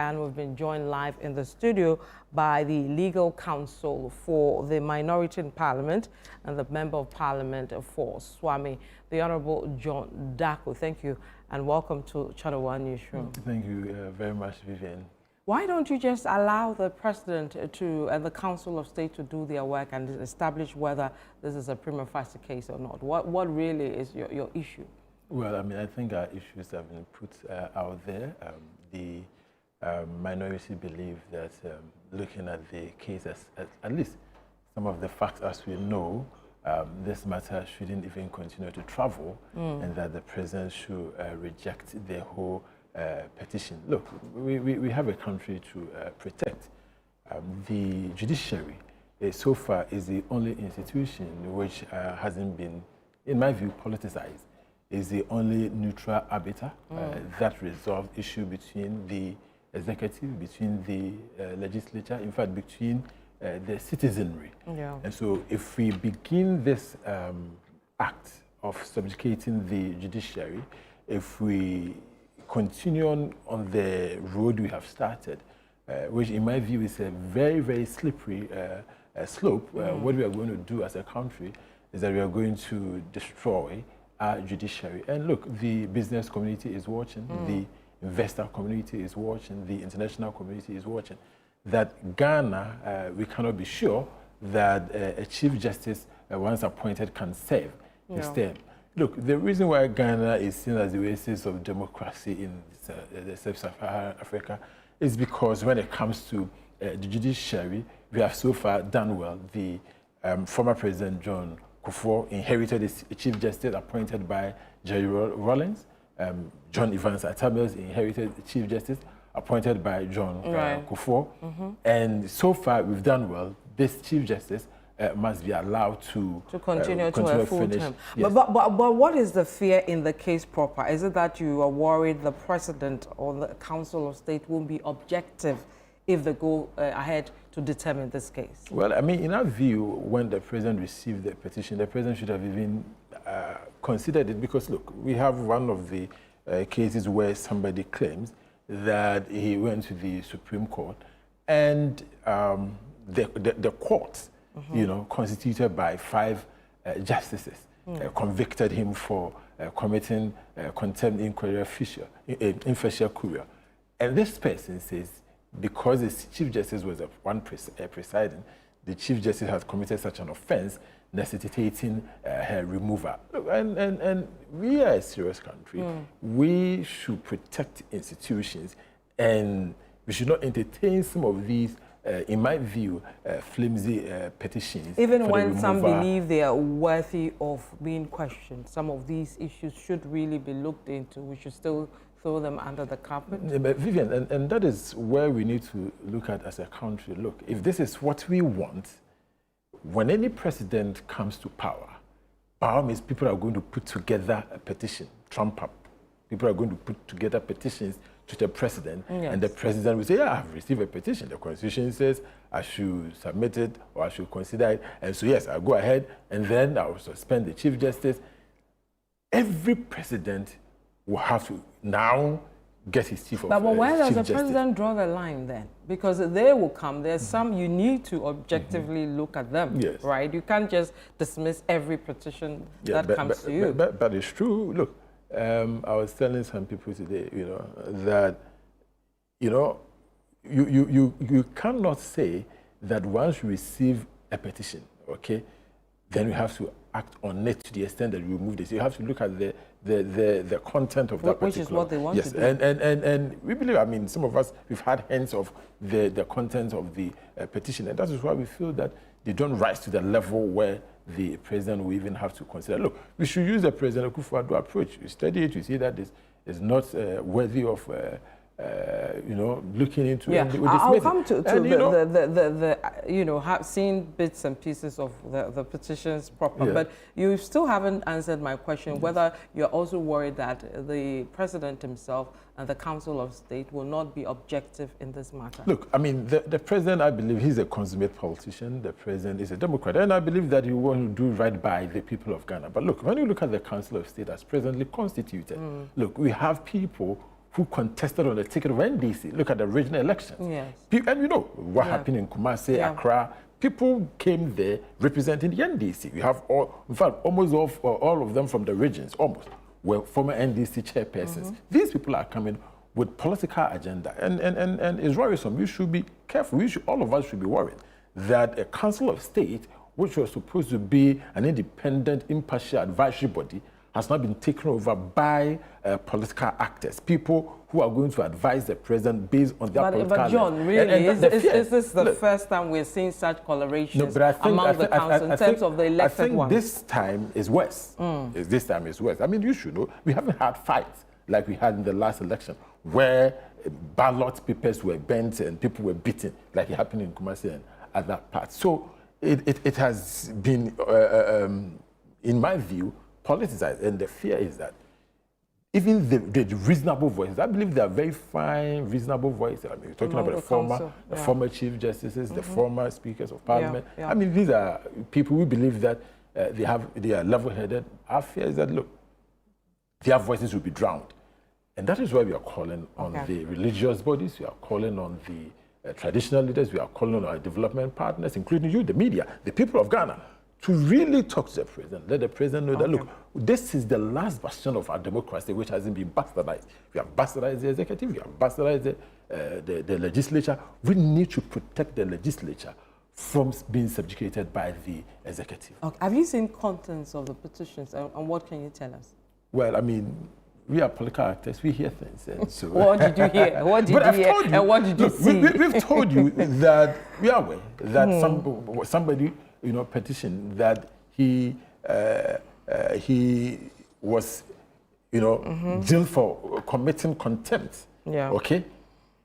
and we've been joined live in the studio by the legal counsel for the minority in Parliament and the Member of Parliament for Swami, the Honorable John Darko. Thank you and welcome to Channel One Newsroom. Thank you very much, Vivian. Why don't you just allow the President and the Council of State to do their work and establish whether this is a prima facie case or not? What really is your issue? Well, I mean, I think our issues have been put out there. The minority believe that looking at the case as at least some of the facts as we know, this matter shouldn't even continue to travel and that the President should reject the whole petition. Look, we have a country to protect. The judiciary so far is the only institution which hasn't been, in my view, politicized. Is the only neutral arbiter that resolves issue between the executive, between the legislature, in fact, between the citizenry. Yeah. And so if we begin this act of subjugating the judiciary, if we continue on the road we have started, which in my view is a very, very slippery slope, what we are going to do as a country is that we are going to destroy our judiciary. And look, the business community is watching, the investor community is watching, the international community is watching. That Ghana, we cannot be sure that a Chief Justice, once appointed, can serve his term. Look, the reason why Ghana is seen as the oasis of democracy in the sub-Saharan Africa is because when it comes to the judiciary, we have so far done well. The former President John Kufuor inherited a Chief Justice appointed by Jerry Rawlings. John Evans Atamils inherited a Chief Justice appointed by John Kufuor. And so far we've done well. This Chief Justice must be allowed to continue to a full term. Yes. But what is the fear in the case proper? Is it that you are worried the President or the Council of State won't be objective if they go ahead to determine this case? Well, I mean, in our view, when the President received the petition, the President should have even considered it, because look, we have one of the cases where somebody claims that he went to the Supreme Court and the court, you know, constituted by 5 justices, convicted him for committing contempt in facial curia. And this person says, because the Chief Justice was one presiding, the Chief Justice has committed such an offense, necessitating her removal. Look, and we are a serious country. We should protect institutions, and we should not entertain some of these, in my view, flimsy petitions. Even when some believe they are worthy of being questioned, some of these issues should really be looked into. We should still throw them under the carpet? Yeah, but Vivian, and that is where we need to look at as a country. Look, if this is what we want, when any president comes to power, power means people are going to put together a petition, trump up. People are going to put together petitions to the president, and the president will say, yeah, I've received a petition. The Constitution says I should submit it or I should consider it. And so, yes, I'll go ahead, and then I will suspend the Chief Justice. Every president will have to now get his chief of But where does the President draw the line then? Because they will come. There's some you need to objectively look at them, right? You can't just dismiss every petition that comes to you. But it's true. Look, I was telling some people today, you know, that, you know, you cannot say that once you receive a petition, okay, then you have to act on it to the extent that you remove this. You have to look at the content of that particular. Which is what they want to do. And we believe, I mean, some of us, we've had hints of the content of the petition, and that is why we feel that they don't rise to the level where the president will even have to consider. Look, we should use the President Akufo-Addo approach. You study it, you see that this is not worthy of you know, looking into it. I'll come to seeing bits and pieces of the petitions proper, but you still haven't answered my question whether you're also worried that the President himself and the Council of State will not be objective in this matter. Look, I mean, the President, I believe he's a consummate politician. The President is a Democrat, and I believe that he wants to do right by the people of Ghana. But look, when you look at the Council of State as presently constituted, look, we have people who contested on the ticket of NDC. Look at the regional elections. Yes. And you know what happened in Kumasi, Accra. People came there representing the NDC. We have in fact, almost all of them from the regions, almost, were former NDC chairpersons. These people are coming with political agenda. And it's worrisome. We should be careful. All of us should be worried that a Council of State, which was supposed to be an independent, impartial advisory body, has not been taken over by political actors, people who are going to advise the president based on their political... But John, really, is this the first time we're seeing such colorations among the council in terms of the elected ones? I think this time is worse. This time is worse. I mean, you should know, we haven't had fights like we had in the last election, where ballot papers were bent and people were beaten, like it happened in Kumasi and other parts. So it has been, in my view, politicized, and the fear is that even the reasonable voices, I believe they are very fine, reasonable voices. I mean, we're talking about the former chief justices, the former speakers of parliament. I mean, these are people who believe that they are level-headed. Our fear is that, look, their voices will be drowned. And that is why we are calling on the religious bodies, we are calling on the traditional leaders, we are calling on our development partners, including you, the media, the people of Ghana, to really talk to the president, let the president know that, look, this is the last bastion of our democracy which hasn't been bastardized. We have bastardized the executive, we have bastardized the legislature. We need to protect the legislature from being subjugated by the executive. Have you seen contents of the petitions, and what can you tell us? Well, I mean, we are political actors, we hear things. And so what did you hear? What did you hear? And what did you see? We've told you that we are aware that somebody, you know, petition that he was, you know, jailed for committing contempt. Yeah. Okay.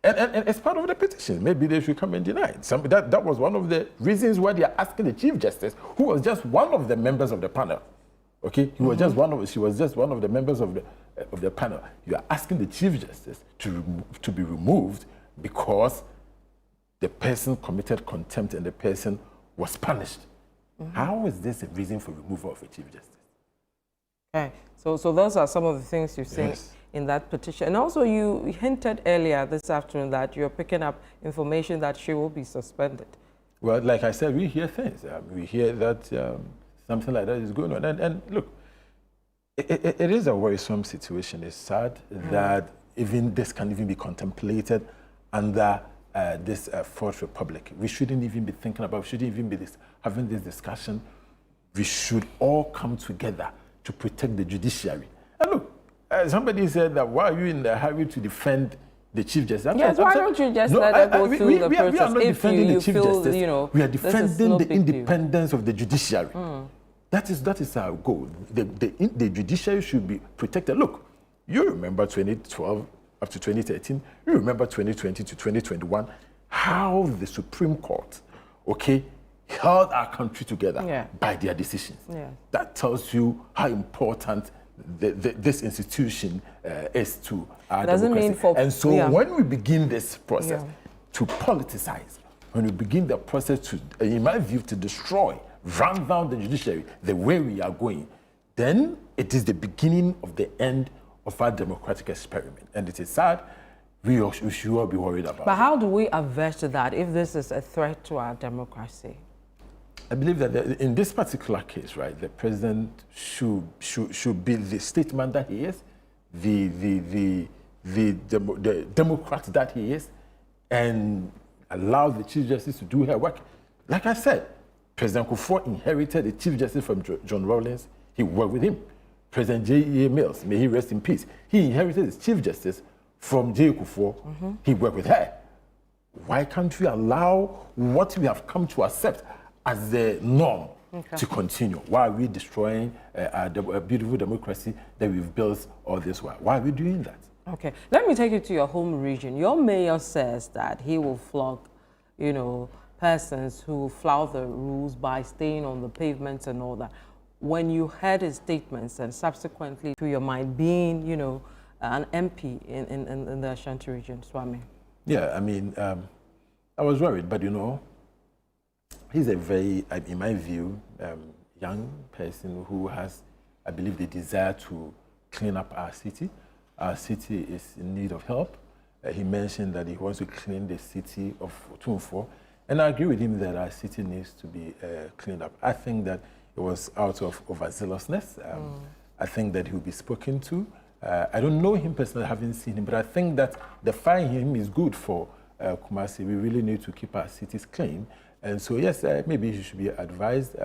And as part of the petition, maybe they should come and deny it. That was one of the reasons why they are asking the Chief Justice, who was just one of the members of the panel. Okay, she was just one of the members of the panel. You are asking the Chief Justice to be removed because the person committed contempt and the person was punished. How is this a reason for removal of a Chief Justice? Okay, so those are some of the things you've seen in that petition. And also you hinted earlier this afternoon that you're picking up information that she will be suspended. Well, like I said, we hear things. We hear that something like that is going on. And look, it is a worrisome situation. It's sad that even this can even be contemplated under this Fourth Republic. We shouldn't even be thinking about, we shouldn't even be having this discussion. We should all come together to protect the judiciary. And look, somebody said that, why are you in a hurry to defend the Chief Justice? Yes, why don't you just let her go through the process? We are not defending the Chief Justice. You know, we are defending the independence of the judiciary. That is our goal. The judiciary should be protected. Look, you remember 2012 up to 2013. You remember 2020 to 2021, how the Supreme Court, held our country together by their decisions. That tells you how important this institution is to our democracy. And so when we begin this process to politicize, when we begin the process to, in my view, to destroy, run down the judiciary the way we are going, then it is the beginning of the end of our democratic experiment. And it is sad. We should all be worried about it. But how do we avert that if this is a threat to our democracy? I believe that in this particular case, right, the president should be the statesman that he is, the Democrat that he is, and allow the Chief Justice to do her work. Like I said, President Kufuor inherited the Chief Justice from John Rawlings. He worked with him. President J.E.A. Mills, may he rest in peace, he inherited the Chief Justice from J. Kufuor. He worked with her. Why can't we allow what we have come to accept as the norm to continue? Why are we destroying a beautiful democracy that we've built all this while? Why are we doing that? Okay, let me take you to your home region. Your mayor says that he will flog, persons who flout the rules by staying on the pavements and all that. When you heard his statements and subsequently to your mind being, an MP in the Ashanti region, Swami? Yeah, I mean, I was worried, but he's a very, in my view, young person who has, I believe, the desire to clean up our city. our city is in need of help. He mentioned that he wants to clean the city of Tumfo. And I agree with him that our city needs to be cleaned up. I think that it was out of overzealousness. I think that he'll be spoken to. I don't know him personally, I haven't seen him, but I think that the firing him is good for Kumasi. We really need to keep our cities clean. And so, yes, maybe he should be advised.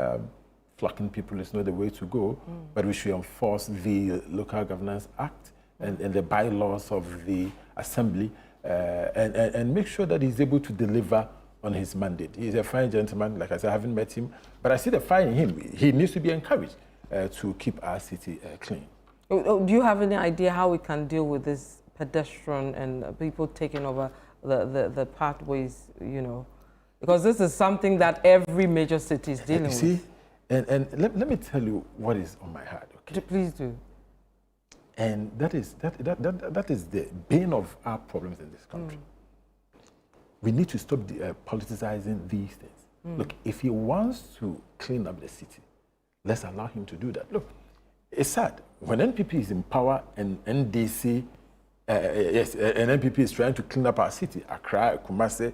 Flocking people is not the way to go, but we should enforce the Local Governance Act and the bylaws of the Assembly and make sure that he's able to deliver on his mandate. He's a fine gentleman, like I said, I haven't met him, but I see the fire in him. He needs to be encouraged to keep our city clean. Do you have any idea how we can deal with this pedestrian and people taking over the pathways, you know? Because this is something that every major city is dealing with. And let me tell you what is on my heart, okay? Please do. And that is the bane of our problems in this country. We need to stop politicizing these things. Look, if he wants to clean up the city, let's allow him to do that. Look, it's sad. When NPP is in power and NDC, and NPP is trying to clean up our city, Accra, Kumasi,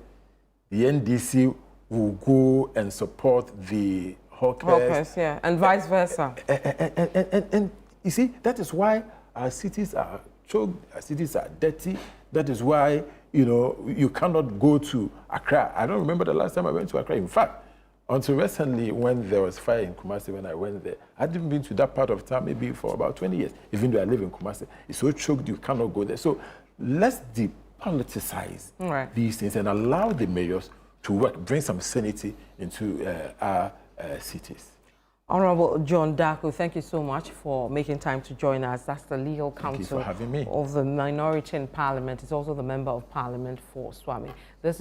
the NDC will go and support the hawkers. Yeah, and vice versa. And you see, that is why our cities are choked, our cities are dirty. That is why, you know, you cannot go to Accra. I don't remember the last time I went to Accra. In fact, until recently, when there was fire in Kumasi, when I went there, I hadn't been to that part of town maybe for about 20 years, even though I live in Kumasi. It's so choked, you cannot go there. So let's depoliticize these things and allow the mayors to work, bring some sanity into our cities. Honorable John Daku, thank you so much for making time to join us. That's the legal counsel of the minority in Parliament. He's also the member of Parliament for Swami. This is